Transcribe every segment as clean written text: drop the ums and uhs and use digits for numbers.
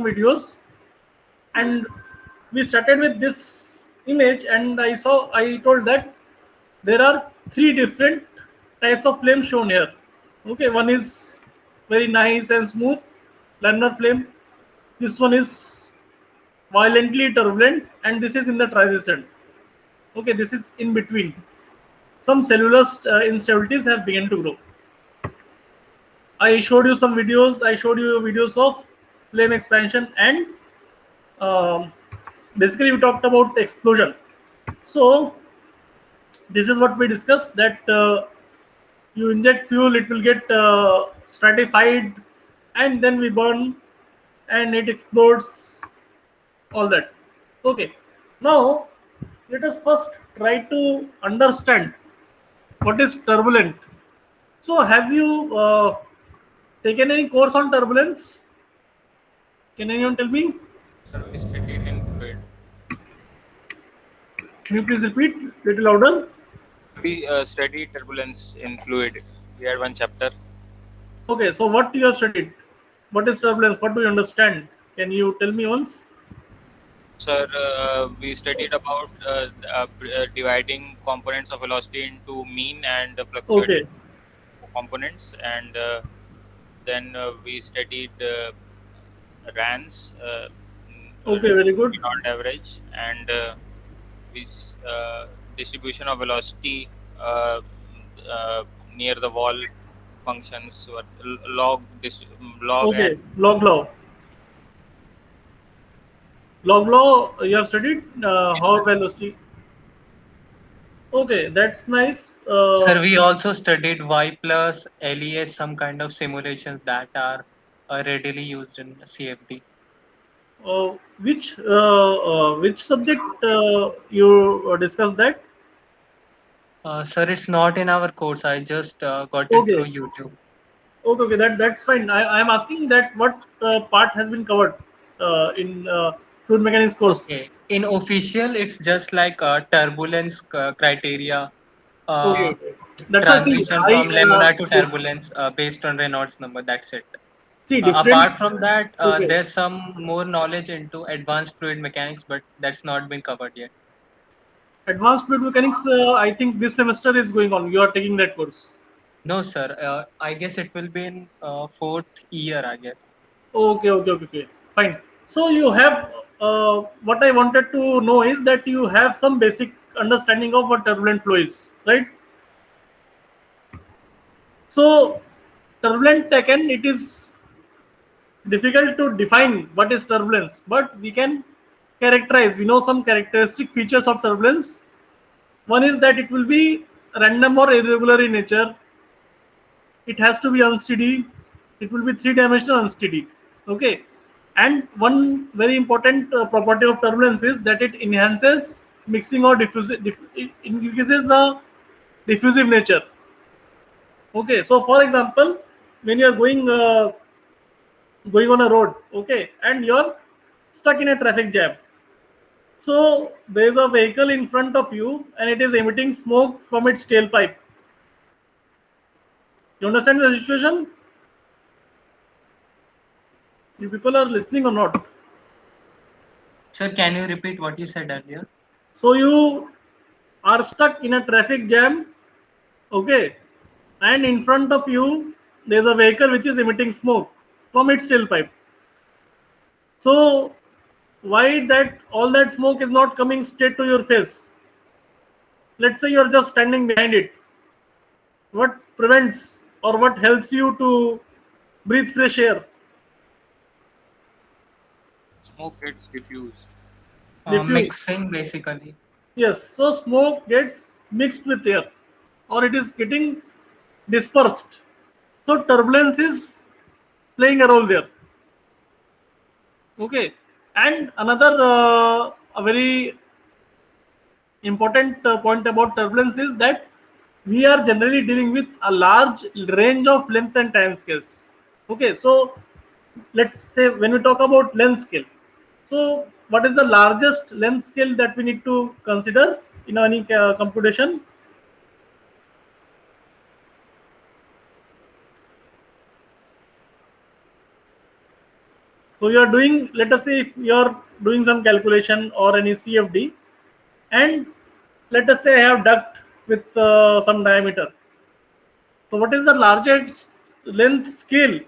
videos, and we started with this image, and I told that there are three different types of flame shown here. Okay, one is very nice and smooth laminar flame. This one is violently turbulent, and this is in the transition. Okay, this is in between. Some cellular instabilities have begun to grow. I showed you some videos. I showed you videos of flame expansion, and um, basically we talked about explosion. So this is what we discussed, that you inject fuel, it will get stratified, and then we burn, and it explodes, all that. Okay, now let us first try to understand what is turbulent. So have you taken any course on turbulence? Can anyone tell me? Sir, we studied in fluid. Can you please repeat little louder? We studied turbulence in fluid. We had one chapter. Okay, so what you have studied? What is turbulence? What do you understand? Can you tell me once? Sir, we studied about dividing components of velocity into mean and fluctuating Okay, components, and then we studied RANs, okay, very good. mean average, and this distribution of velocity uh, uh, near the wall functions, or log and Okay, log law. You have studied how velocity. Okay, that's nice. Sir, we also studied Y plus LES, some kind of simulations that are readily used in CFD. Which subject you discussed that? Sir, it's not in our course. I just got it through Okay, YouTube. okay, that's fine. I am asking that what part has been covered in fluid mechanics course. Okay. In official, it's just like turbulence criteria, Okay, uh, okay. That's why, see, transition I from laminar to okay. turbulence based on Reynolds number. That's it. See different. Apart from that, Okay, there's some more knowledge into advanced fluid mechanics, but that's not been covered yet. advanced fluid mechanics. I think this semester is going on. You are taking that course. No, sir. I guess it will be in fourth year, I guess. Okay, okay, okay, okay. Fine. So you have what I wanted to know is that you have some basic understanding of what turbulent flow is, right? So turbulent, again, it is difficult to define what is turbulence, but we can characterize. We know some characteristic features of turbulence. One is that it will be random or irregular in nature. It has to be unsteady. It will be three-dimensional unsteady. Okay, and one very important property of turbulence is that it enhances mixing or it increases the diffusive nature. Okay, so for example, when you are going on a road, okay, and you're stuck in a traffic jam, so there is a vehicle in front of you and it is emitting smoke from its tailpipe. You understand the situation? You people are listening or not? Sir, can you repeat what you said earlier? So you are stuck in a traffic jam, okay, and in front of you there's a vehicle which is emitting smoke from its tailpipe. So why that all that smoke is not coming straight to your face? Let's say you're just standing behind it. What prevents or what helps you to breathe fresh air? smoke gets diffused. Diffuse. Mixing, basically. Yes. So smoke gets mixed with air, or it is getting dispersed. So turbulence is playing a role there. Okay. And another a very important point about turbulence is that we are generally dealing with a large range of length and time scales. Okay, so let's say when we talk about length scale, so what is the largest length scale that we need to consider in any computation? So you are doing, let us say, if you are doing some calculation or any CFD, and let us say I have duct with some diameter. So what is the largest length scale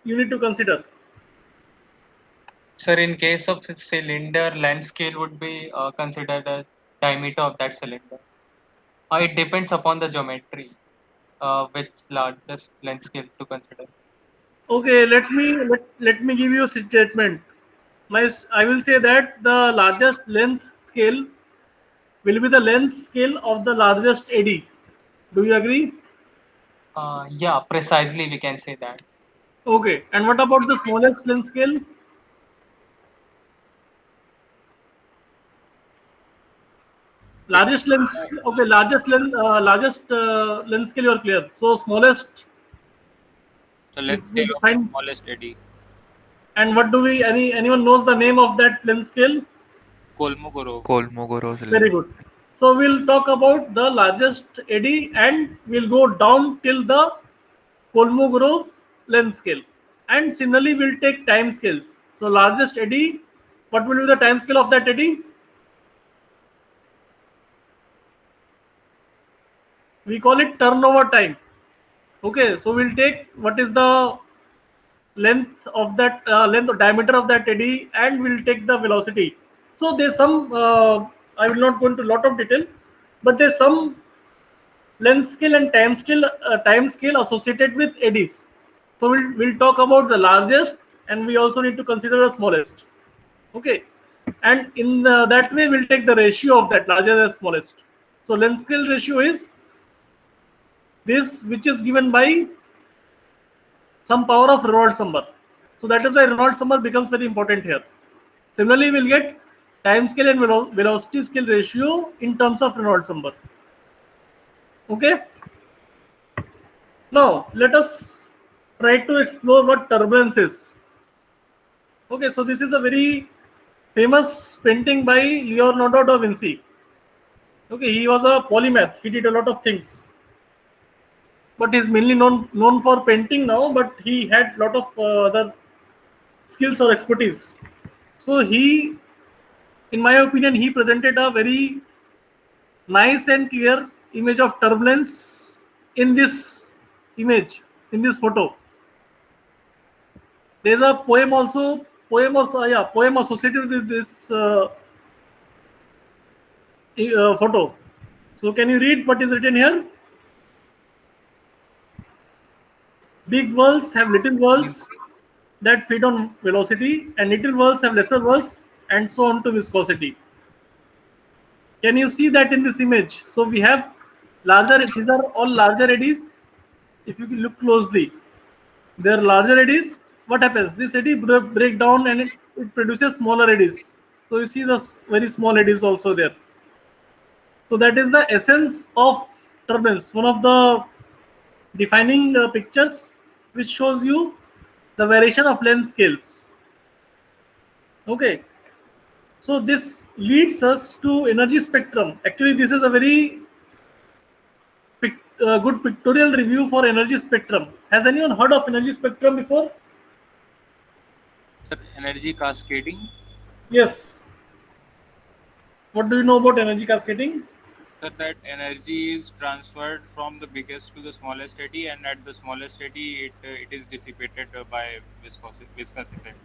you need to consider? Sir, in case of cylinder, length scale would be considered a diameter of that cylinder. It depends upon the geometry, which largest length scale to consider. Okay, let me give you a statement. I will say that the largest length scale will be the length scale of the largest eddy. Do you agree? Yeah, precisely we can say that. Okay. And what about the smallest length scale? Largest length. Okay, largest length scale. You are clear. So smallest, So if length we scale of the define. smallest eddy. And what do we? Anyone knows the name of that length scale? Kolmogorov. Kolmogorov Very cylinder. good. So we'll talk about the largest eddy, and we'll go down till the Kolmogorov length scale. And similarly, we'll take time scales. So largest eddy, what will be the time scale of that eddy? We call it turnover time. Okay, so we'll take what is the length of that length or diameter of that eddy, and we'll take the velocity. So there's some I will not go into a lot of detail, but there's some length scale and time scale associated with eddies. So we'll talk about the largest, and we also need to consider the smallest. Okay, and in that way we'll take the ratio of that largest and smallest. So length scale ratio is this, which is given by some power of Reynolds number. So that is why Reynolds number becomes very important here. Similarly, we'll get time scale and velocity scale ratio in terms of Reynolds number. Okay. Now let us try to explore what turbulence is. Okay, so this is a very famous painting by Leonardo da Vinci. Okay, he was a polymath. He did a lot of things, but he's mainly known for painting now. But he had a lot of other skills or expertise. So he, in my opinion, he presented a very nice and clear image of turbulence in this image, in this photo. There's a poem associated with this photo. So can you read what is written here? Big worlds have little worlds that feed on velocity, and little worlds have lesser worlds, and so on to viscosity. Can you see that in this image? So we have larger, these are all larger eddies. If you look closely, they are larger eddies. What happens? This eddy break down, and it produces smaller eddies. So you see the very small eddies also there. So that is the essence of turbulence. One of the defining pictures which shows you the variation of length scales. Okay. So this leads us to energy spectrum. Actually, this is a very good pictorial review for energy spectrum. Has anyone heard of energy spectrum before? Sir, energy cascading. Yes. What do you know about energy cascading? Sir, that energy is transferred from the biggest to the smallest eddy, and at the smallest eddy, it is dissipated by viscous effects.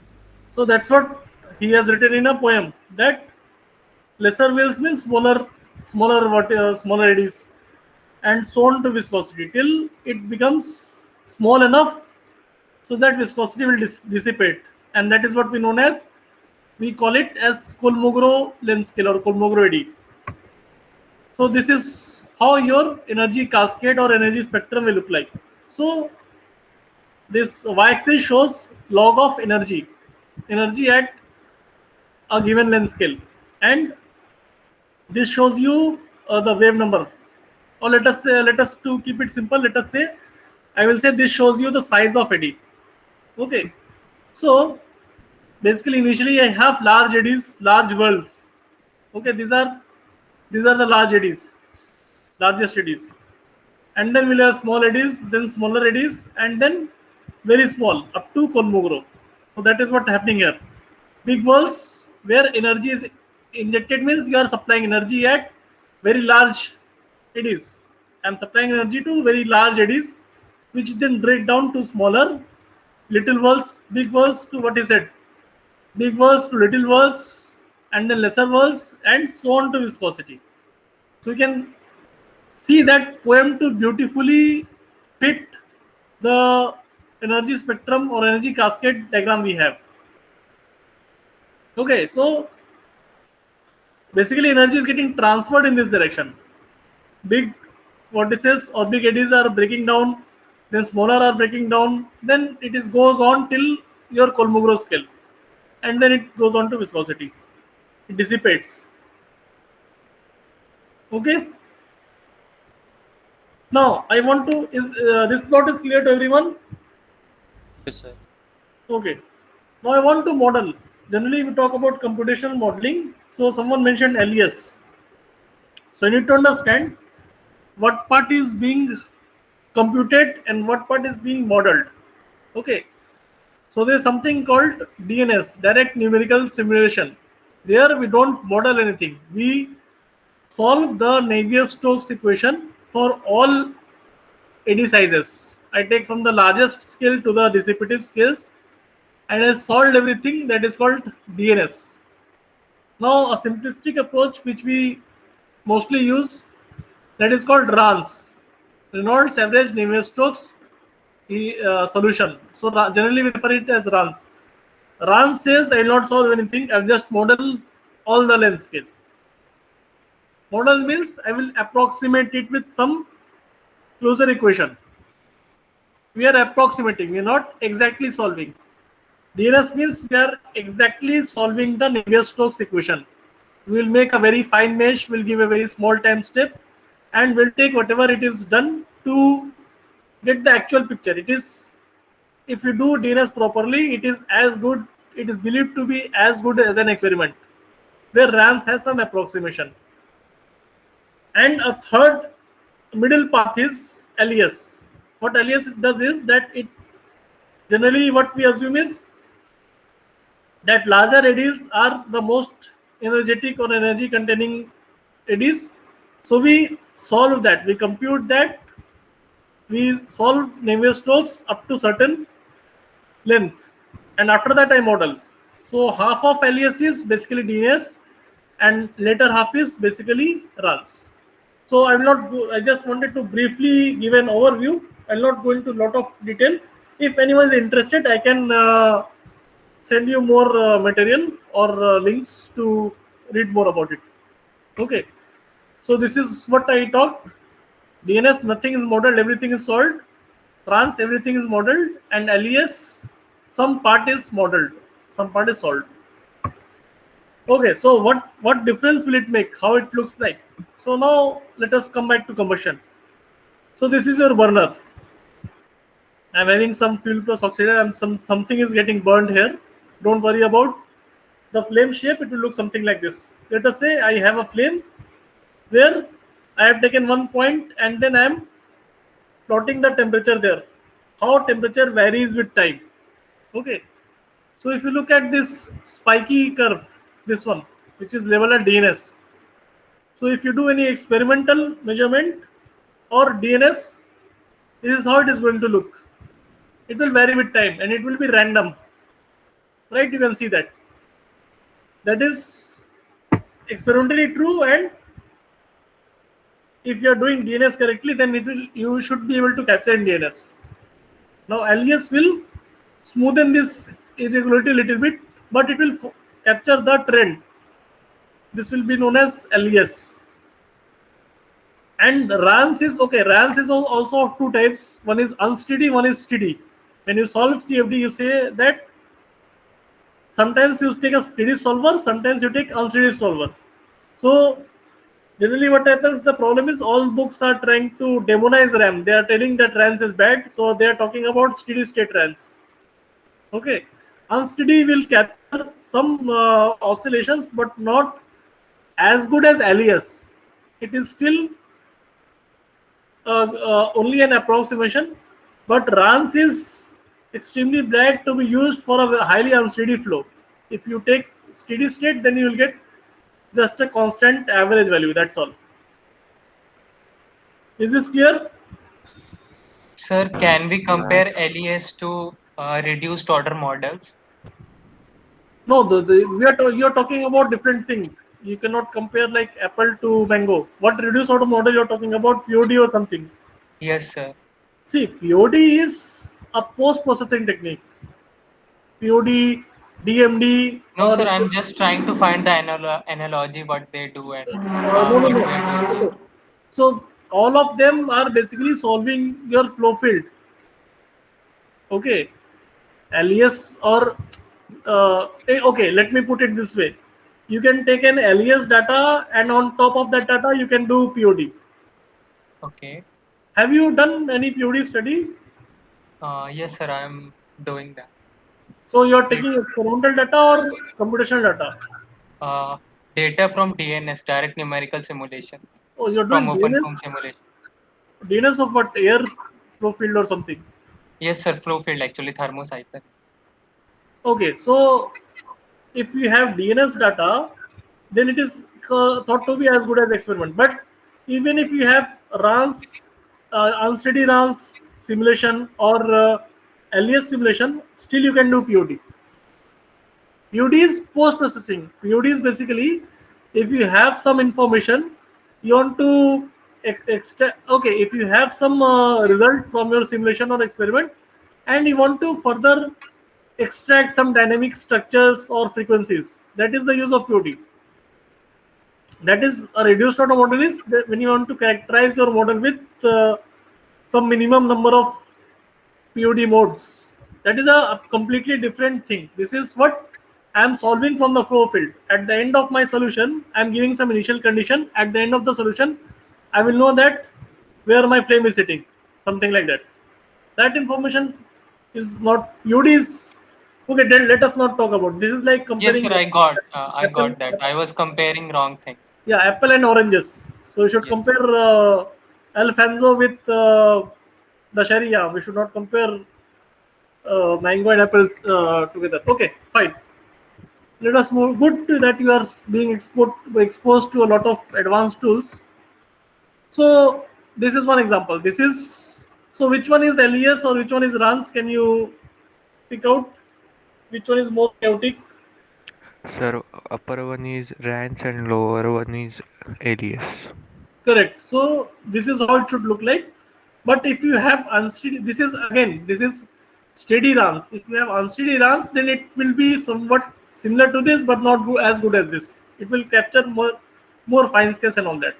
So that's what he has written in a poem, that lesser waves means smaller eddies, and so on to viscosity till it becomes small enough so that viscosity will dissipate, and that is what we call it as Kolmogorov length scale or Kolmogorov eddy. So this is how your energy cascade or energy spectrum will look like. So this y-axis shows log of energy at a given length scale, and this shows you the wave number. Or let us to keep it simple, let us say I will say this shows you the size of eddy. Okay, so basically initially I have large eddies, large worlds. Okay, these are the largest eddies, and then we'll have small eddies, then smaller eddies, and then very small up to Kolmogorov. So that is what happening here. Big walls where energy is injected means you are supplying energy at very large eddies. I am supplying energy to very large eddies, which then break down to smaller little walls, big walls to what is it? Big walls to little walls, and then lesser walls, and so on to viscosity. So you can see that poem to beautifully fit the energy spectrum or energy cascade diagram we have. Okay, so basically energy is getting transferred in this direction. Big vortices or big eddies are breaking down, then smaller are breaking down, then it is goes on till your Kolmogorov scale, and then it goes on to viscosity. It dissipates. Okay. Now I want to is this plot is clear to everyone? Yes, sir. Okay. Now I want to model. Generally, we talk about computational modeling. So someone mentioned LES. So you need to understand what part is being computed and what part is being modeled. Okay. So there's something called DNS, direct numerical simulation. There we don't model anything. We solve the Navier-Stokes equation for all eddy sizes. I take from the largest scale to the dissipative scales, and I solved everything. That is called DNS. Now a simplistic approach which we mostly use, that is called RANS, Reynolds average Navier-Stokes solution. So generally we refer it as RANS. RANS says I will not solve anything, I will just model all the length scale. Model means I will approximate it with some closure equation. We are approximating, we are not exactly solving. DNS means we are exactly solving the Navier-Stokes equation. We will make a very fine mesh, we'll give a very small time step, and we'll take whatever it is done to get the actual picture. It is, if you do DNS properly, it is as good, it is believed to be as good as an experiment, where RANS has some approximation. And a third middle path is LES. What LES does is that it generally, what we assume is that larger eddies are the most energetic or energy containing eddies. So we solve that, we compute that, we solve Navier-Stokes up to certain length, and after that I model. So half of LES is basically DNS, and later half is basically RANS. So I will not go, I just wanted to briefly give an overview. I will not go into a lot of detail. If anyone is interested, I can send you more material or links to read more about it. Okay. So this is what I talked. DNS, nothing is modeled, everything is solved. RANS, everything is modeled, and LES, some part is modeled, some part is solved. Okay, so what difference will it make? How it looks like? So now let us come back to combustion. So this is your burner. I'm having some fuel plus oxygen, and something is getting burned here. Don't worry about the flame shape. It will look something like this. Let us say I have a flame where I have taken one point and then I am plotting the temperature there. How temperature varies with time. Okay. So if you look at this spiky curve, this one, which is level at DNS. So if you do any experimental measurement or DNS, this is how it is going to look. It will vary with time and it will be random. Right? You can see that. That is experimentally true, and if you are doing DNS correctly, then you should be able to capture in DNS. Now LES will smoothen this irregularity a little bit, but it will capture the trend. This will be known as LES. And RANS is okay. RANS is also of two types. One is unsteady, one is steady. When you solve CFD, you say that sometimes you take a steady solver, sometimes you take unsteady solver. So generally what happens, the problem is all books are trying to demonize RAM. They are telling that RANS is bad, so they are talking about steady state RANS. Okay, unsteady will capture some oscillations, but not as good as LES. It is still only an approximation, but RANS is extremely bad to be used for a highly unsteady flow. If you take steady state, then you will get just a constant average value. That's all. Is this clear? Sir, can we Yeah. compare LES to reduced order models? No, you're talking about different thing. You cannot compare like apple to mango. What reduced order model you're talking about? POD or something? Yes, sir. See, POD is a post-processing technique. POD, DMD, No, or sir, I'm just trying to find the analogy what they do and no, no, what no. we are doing here. Okay. So all of them are basically solving your flow field. Okay, LES or okay. Let me put it this way: you can take an LES data, and on top of that data, you can do POD. Okay. Have you done any POD study? Yes, sir, I'm doing that. So you're It, taking experimental data or computational data? uh, Data from DNS, direct numerical simulation, Oh, you're from doing OpenFOAM simulation. DNS of what, air flow field or something? Yes, sir, flow field actually, thermocycle. Okay, so if you have DNS data, then it is thought to be as good as experiment. But even if you have runs, unsteady runs simulation or LES simulation, still you can do POD. POD is post processing. POD is basically if you have some information, you want to extract. Okay, if you have some result from your simulation or experiment, and you want to further extract some dynamic structures or frequencies, that is the use of POD. That is a reduced order model is when you want to characterize your model with some minimum number of POD modes. That is a completely different thing. This is what I am solving from the flow field. At the end of my solution, I am giving some initial condition. At the end of the solution, I will know that where my flame is sitting, something like that. That information is not POD is okay. Then let us not talk about this. Is like Yes, comparing sir, I apple, got that. I was comparing wrong things. yeah, apple and oranges. So you should Yes, compare Alfonso with the Sharia. We should not compare mango and apple together. Okay, fine. Let us move. Good that you are being exposed to a lot of advanced tools. So this is one example. This is so which one is LES or which one is runs? Can you pick out which one is more chaotic? Sir, upper one is ranch and lower one is alias. Correct. So this is how it should look like. But if you have unsteady, this is steady runs. If you have unsteady runs, then it will be somewhat similar to this, but not as good as this. It will capture more fine scales and all that.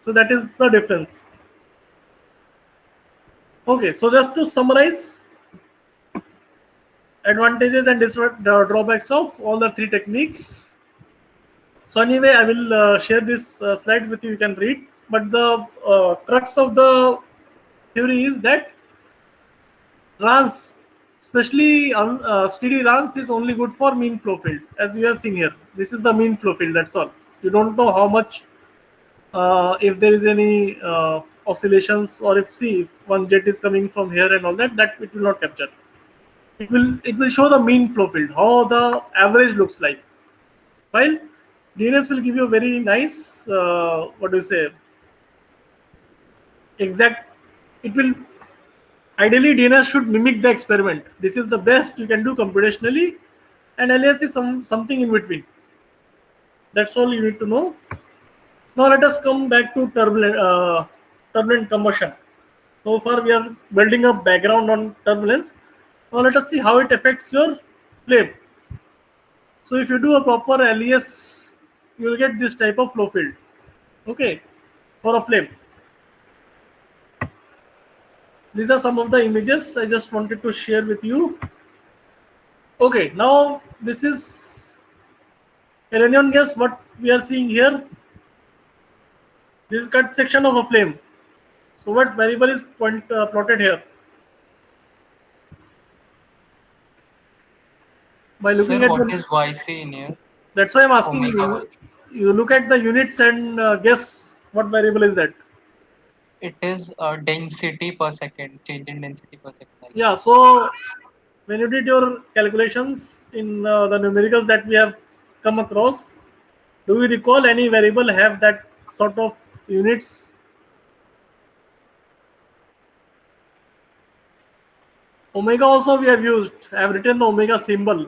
So that is the difference. Okay. So just to summarize, advantages and drawbacks of all the three techniques. So anyway, I will share this slide with you. You can read. But the crux of the theory is that runs, especially steady runs, is only good for mean flow field, as you have seen here. This is the mean flow field. That's all. You don't know how much, if there is any oscillations, or if one jet is coming from here and all that. That it will not capture. It will show the mean flow field, how the average looks like. While DNS will give you a very nice, what do you say, exact. It will ideally DNS should mimic the experiment. This is the best you can do computationally, and LS is something in between. That's all you need to know. Now let us come back to turbulent combustion. So far we are building a background on turbulence. Now let us see how it affects your flame. So if you do a proper LES, you will get this type of flow field. Okay, for a flame. These are some of the images I just wanted to share with you. Okay, now this is Iranian gas. What we are seeing here, this is cut section of a flame. So what variable is plotted here? By looking sir, at what the, is YC in here? that's why I'm asking Omega you. YC. You look at the units and guess what variable is that. It is density per second, change in density per second, I guess. Yeah. So when you did your calculations in the numericals that we have come across, do you recall any variable have that sort of units? Omega also we have used. I have written the omega symbol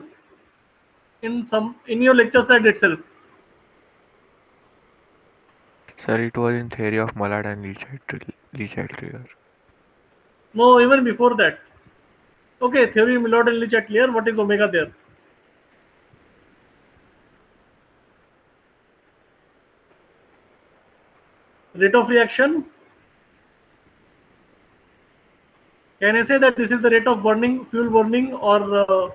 in your lecture slide itself. Sir, it was in theory of Maillard and Leachite trigger. No, even before that. Okay, theory Millard and Leach are clear. What is omega there? Rate of reaction. Can I say that this is the rate of burning, fuel burning, or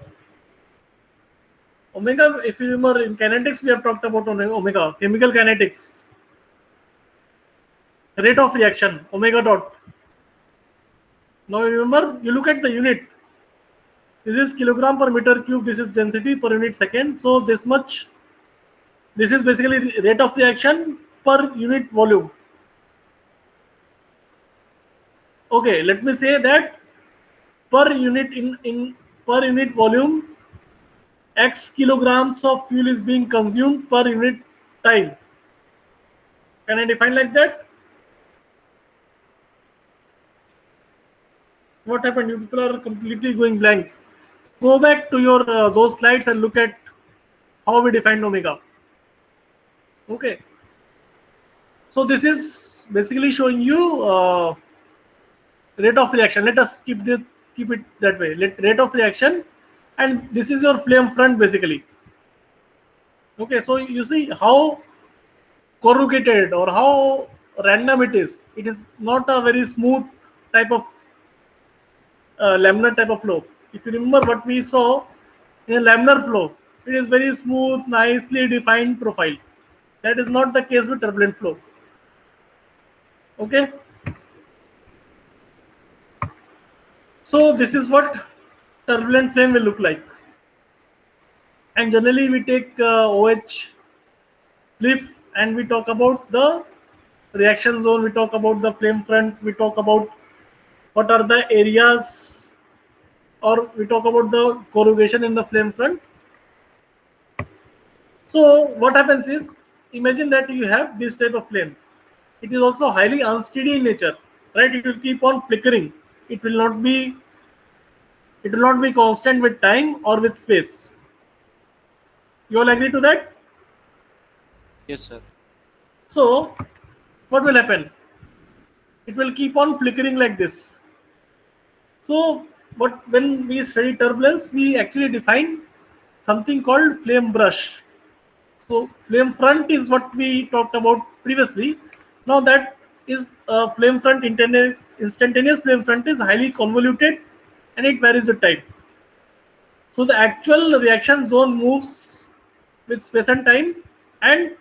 omega? If you remember in kinetics, we have talked about omega, chemical kinetics. Rate of reaction, omega dot. Now you remember, you look at the unit. This is kilogram per meter cube. This is density per unit second. So this much. This is basically rate of reaction per unit volume. Okay, let me say that per unit in per unit volume, X kilograms of fuel is being consumed per unit time. Can I define like that? What happened? You people are completely going blank. Go back to your those slides and look at how we defined omega. Okay. So this is basically showing you rate of reaction. Let us keep it that way. Rate of reaction, and this is your flame front basically. Okay, so you see how corrugated or how random it is. It is not a very smooth type of laminar type of flow. If you remember what we saw in a laminar flow, it is very smooth, nicely defined profile. That is not the case with turbulent flow. Okay. So this is what turbulent flame will look like. And generally we take OH leaf and we talk about the reaction zone, we talk about the flame front, we talk about what are the areas, or we talk about the corrugation in the flame front. So what happens is, imagine that you have this type of flame. It is also highly unsteady in nature, right? It will keep on flickering. It will not be constant with time or with space. You all agree to that? Yes, sir. So what will happen? It will keep on flickering like this. So when we study turbulence, we actually define something called flame brush. So flame front is what we talked about previously. Now that is flame front, instantaneous flame front is highly convoluted and it varies with time. So the actual reaction zone moves with space and time, and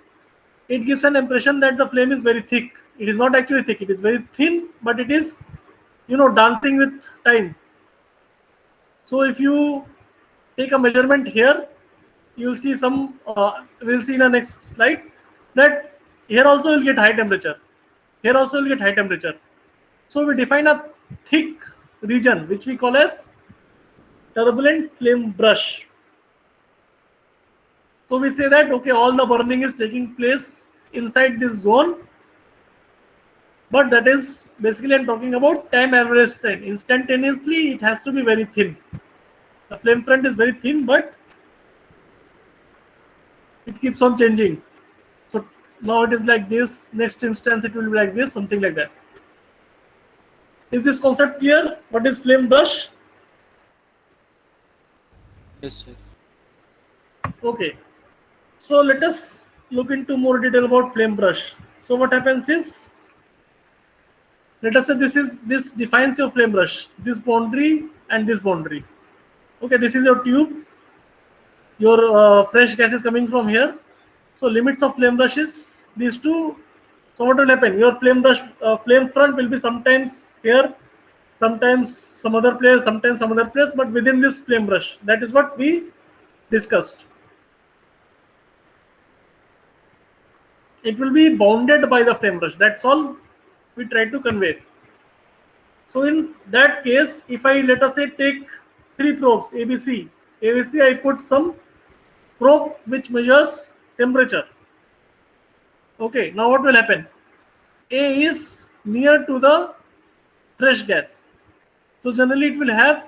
it gives an impression that the flame is very thick. It is not actually thick, it is very thin, but it is, dancing with time. So if you take a measurement here, you'll see we'll see in the next slide that here also will get high temperature. Here also will get high temperature. So we define a thick region which we call as turbulent flame brush. So we say that, okay, all the burning is taking place inside this zone, but that is basically I'm talking about time average time. Instantaneously, it has to be very thin. The flame front is very thin, but it keeps on changing. So now it is like this. Next instance, it will be like this, something like that. Is this concept clear? What is flame brush? Yes, sir. Okay. So let us look into more detail about flame brush. So what happens is, let us say this defines your flame brush, this boundary and this boundary. Okay, this is your tube. Your fresh gas is coming from here. So limits of flame brush is these two. So what will happen? Your flame brush, flame front will be sometimes here, sometimes some other place, sometimes some other place, but within this flame brush. That is what we discussed. It will be bounded by the flame brush. That's all we try to convey. So in that case, if I let us say take three probes ABC. ABC, I put some probe which measures temperature. Okay, now what will happen? A is near to the fresh gas, so generally it will have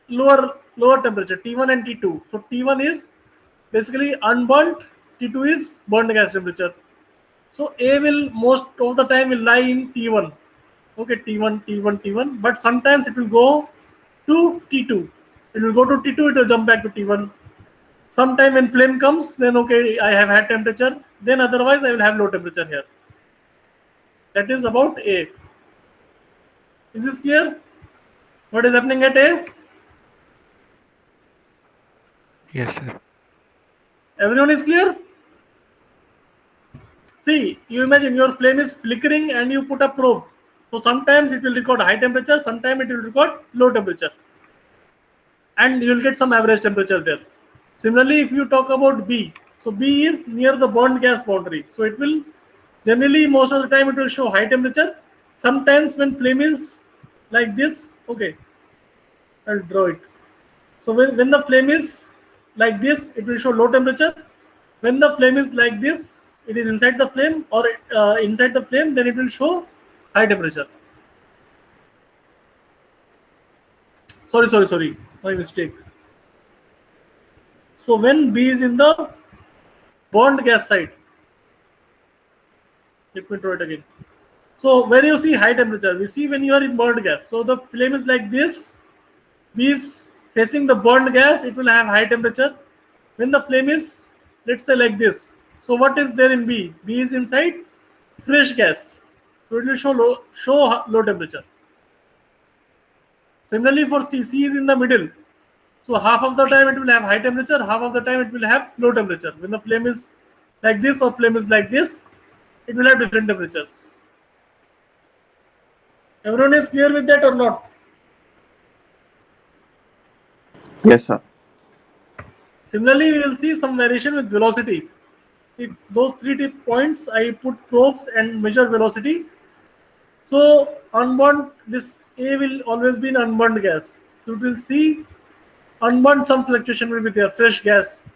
lower temperature T1 and T2. So T1 is basically unburnt, T2 is burned gas temperature. So A will most of the time will lie in T1. Okay, T1, T1, T1, but sometimes it will go to T2. It will go to T2, it will jump back to T1. Sometime when flame comes, then okay, I have had temperature, then otherwise I will have low temperature here. That is about A. Is this clear? What is happening at A? Yes, sir. Everyone is clear? See, you imagine your flame is flickering and you put a probe. So sometimes it will record high temperature, sometimes it will record low temperature. And you will get some average temperature there. Similarly, if you talk about B, so B is near the burned gas boundary. So it will generally, most of the time, it will show high temperature. Sometimes when flame is like this, okay, I'll draw it. So when the flame is like this, it will show low temperature. When the flame is like this, it is inside the flame or inside the flame, then it will show high temperature. Sorry, my mistake. So when B is in the burned gas side, let me draw it again. So where you see high temperature, we see when you are in burned gas. So the flame is like this, B is facing the burned gas, it will have high temperature. When the flame is, let's say like this, so what is there in B? B is inside fresh gas, so it will show low temperature. Similarly for C, C is in the middle, so half of the time it will have high temperature, half of the time it will have low temperature. When the flame is like this or flame is like this, it will have different temperatures. Everyone is clear with that or not? Yes, sir. Similarly, we will see some variation with velocity. If those three points, I put probes and measure velocity. So unburnt, this A will always be an unburnt gas. So it will see unburnt, some fluctuation will be there, fresh gas.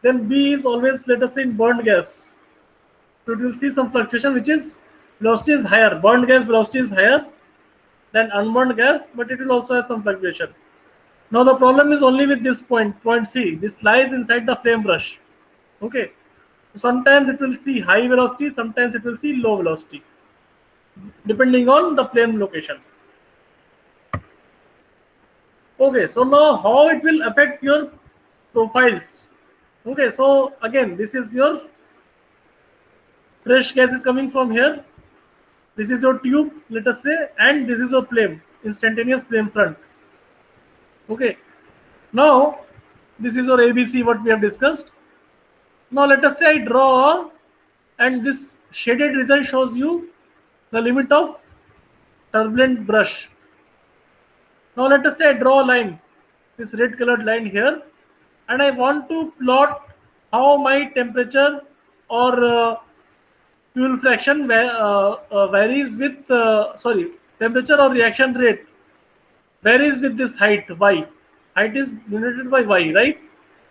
Then B is always, let us say, in burned gas. So it will see some fluctuation, which is velocity is higher. Burned gas velocity is higher than unburned gas, but it will also have some fluctuation. Now the problem is only with this point C. This lies inside the flame brush. Okay. Sometimes it will see high velocity, sometimes it will see low velocity, depending on the flame location. Okay, so now how it will affect your profiles. Okay, so again, this is your fresh gas is coming from here. This is your tube, let us say, and this is your flame, instantaneous flame front. Okay, now this is your ABC, what we have discussed. Now let us say I draw, and this shaded region shows you the limit of turbulent brush. Now let us say I draw a line, this red colored line here, and I want to plot how my temperature or fuel fraction varies with, temperature or reaction rate varies with this height y. Height is denoted by y, right?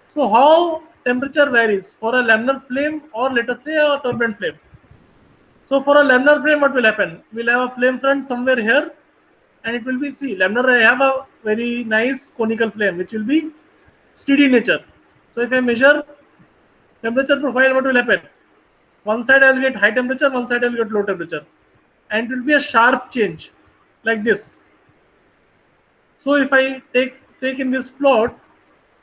So how temperature varies for a laminar flame or let us say a turbulent flame. So for a laminar flame, what will happen? We'll have a flame front somewhere here, and it will be, see, laminar, I have a very nice conical flame which will be steady nature. So if I measure temperature profile, what will happen? One side I will get high temperature, one side I will get low temperature, and it will be a sharp change like this. So if I take in this plot,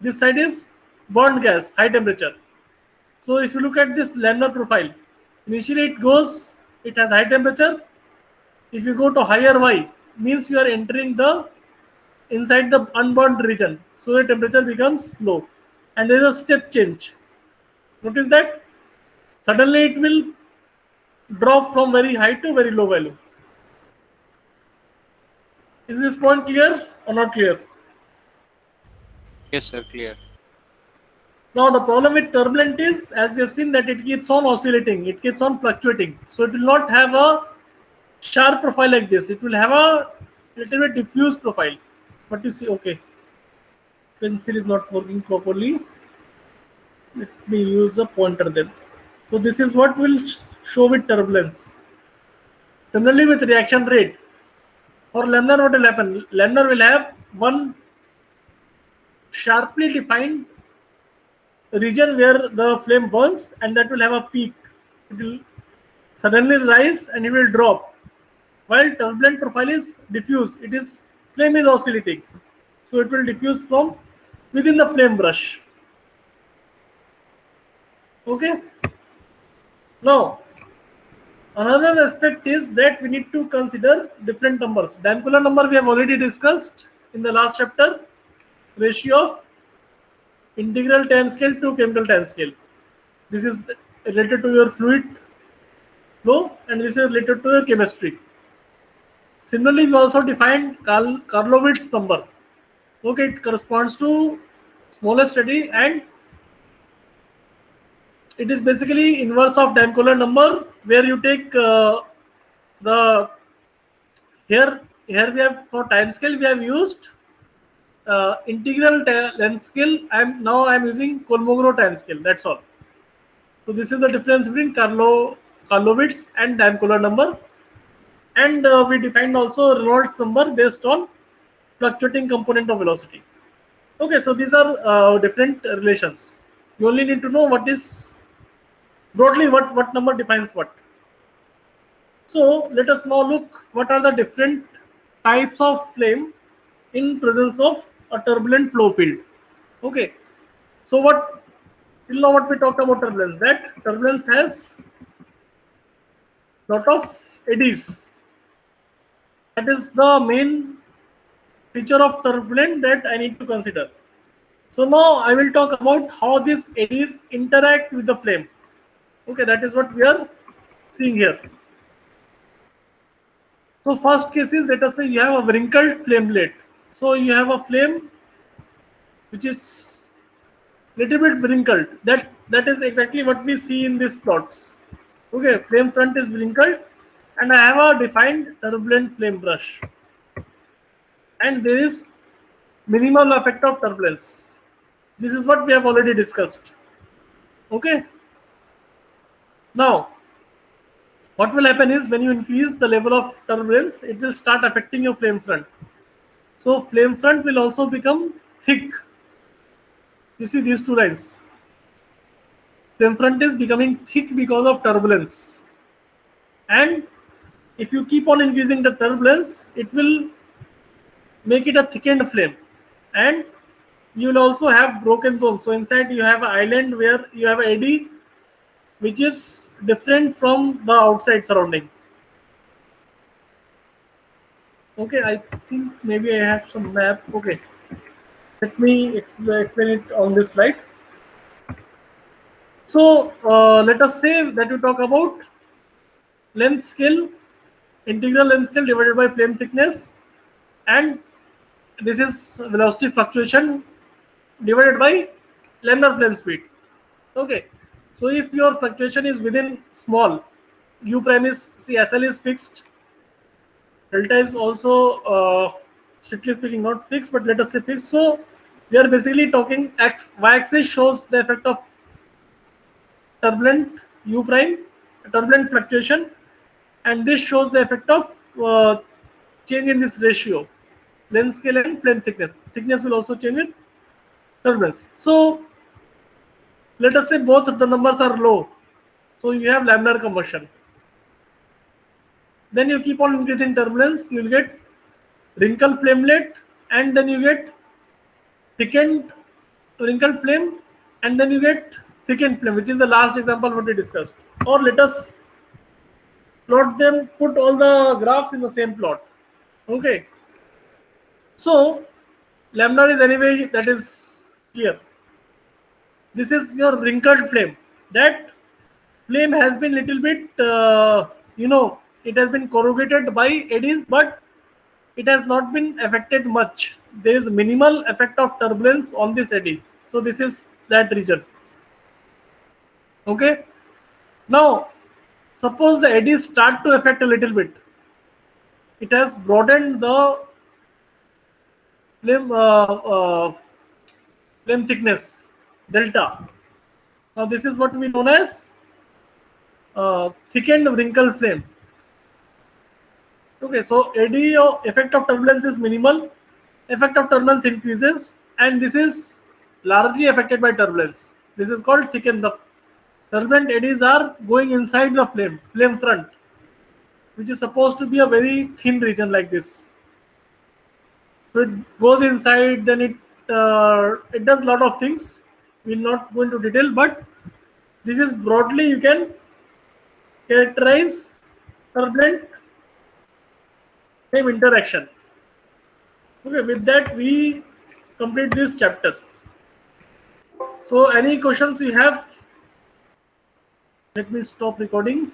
this side is burned gas, high temperature. So if you look at this laminar profile, initially it has high temperature. If you go to higher Y, means you are entering inside the unburned region. So the temperature becomes low, and there is a step change. Notice that suddenly it will drop from very high to very low value. Is this point clear or not clear? Yes, sir, clear. Now the problem with turbulent is, as you have seen, that it keeps on oscillating, it keeps on fluctuating. So it will not have a sharp profile like this. It will have a little bit diffuse profile. But you see, okay. Pencil is not working properly. Let me use a pointer then. So this is what will show with turbulence. Similarly with reaction rate. For laminar, what will happen? Laminar will have one sharply defined region where the flame burns, and that will have a peak. It will suddenly rise and it will drop. While turbulent profile is diffuse, it is flame is oscillating, so it will diffuse from within the flame brush. Okay. Now, another aspect is that we need to consider different numbers. Dampeller number we have already discussed in the last chapter. Ratio of integral time scale to chemical time scale. This is related to your fluid flow, and this is related to your chemistry. Similarly, we also defined Carlowitz number. Okay, it corresponds to smallest eddy, and it is basically inverse of Dampeller number, where you take the here we have for time scale we have used integral length scale. I am using Kolmogorov time scale. That's all. So this is the difference between Carlowitz and Dampeller number, and we defined also Reynolds number based on fluctuating component of velocity. Okay, so these are different relations. You only need to know what is broadly what number defines what. So let us now look what are the different types of flame in presence of a turbulent flow field. Okay, so till now what we talked about turbulence, that turbulence has lot of eddies. That is the main feature of turbulent that I need to consider. So now I will talk about how these eddies interact with the flame. Okay, that is what we are seeing here. So first case is, let us say you have a wrinkled flame blade. So you have a flame which is little bit wrinkled. That is exactly what we see in these plots. Okay, flame front is wrinkled, and I have a defined turbulent flame brush, and there is minimal effect of turbulence. This is what we have already discussed. Okay. Now, what will happen is when you increase the level of turbulence, it will start affecting your flame front. So flame front will also become thick. You see these two lines. Flame front is becoming thick because of turbulence. And if you keep on increasing the turbulence, it will make it a thickened flame. And you will also have broken zones. So inside you have an island where you have an eddy which is different from the outside surrounding. Okay, I think maybe I have some map. Okay, let me explain it on this slide. So let us say that you talk about length scale, integral length scale divided by flame thickness, and this is velocity fluctuation divided by laminar flame speed. Okay, so if your fluctuation is within small, u prime is, see, SL is fixed, delta is also strictly speaking not fixed, but let us say fixed. So we are basically talking y axis shows the effect of turbulent u prime, turbulent fluctuation, and this shows the effect of change in this ratio, length scale and flame thickness. Thickness will also change with turbulence. So let us say both of the numbers are low, so you have laminar combustion. Then you keep on increasing turbulence, you will get wrinkled flamelet, and then you get thickened wrinkled flame, and then you get thickened flame, which is the last example what we discussed. Or let us plot them, put all the graphs in the same plot. Okay, so laminar is anyway, that is clear. This is your wrinkled flame. That flame has been little bit it has been corrugated by eddies, but it has not been affected much. There is minimal effect of turbulence on this eddy. So this is that region. Okay, now suppose the eddies start to affect a little bit. It has broadened the flame flame thickness, delta. Now this is what we known as thickened wrinkle flame. Okay, so AD effect of turbulence is minimal, effect of turbulence increases, and this is largely affected by turbulence. This is called thickened. The turbulent eddies are going inside the flame front, which is supposed to be a very thin region like this. So it goes inside, then it does a lot of things. We'll not go into detail, but this is broadly you can characterize turbulent flame interaction. Okay, with that we complete this chapter. So any questions you have? Let me stop recording.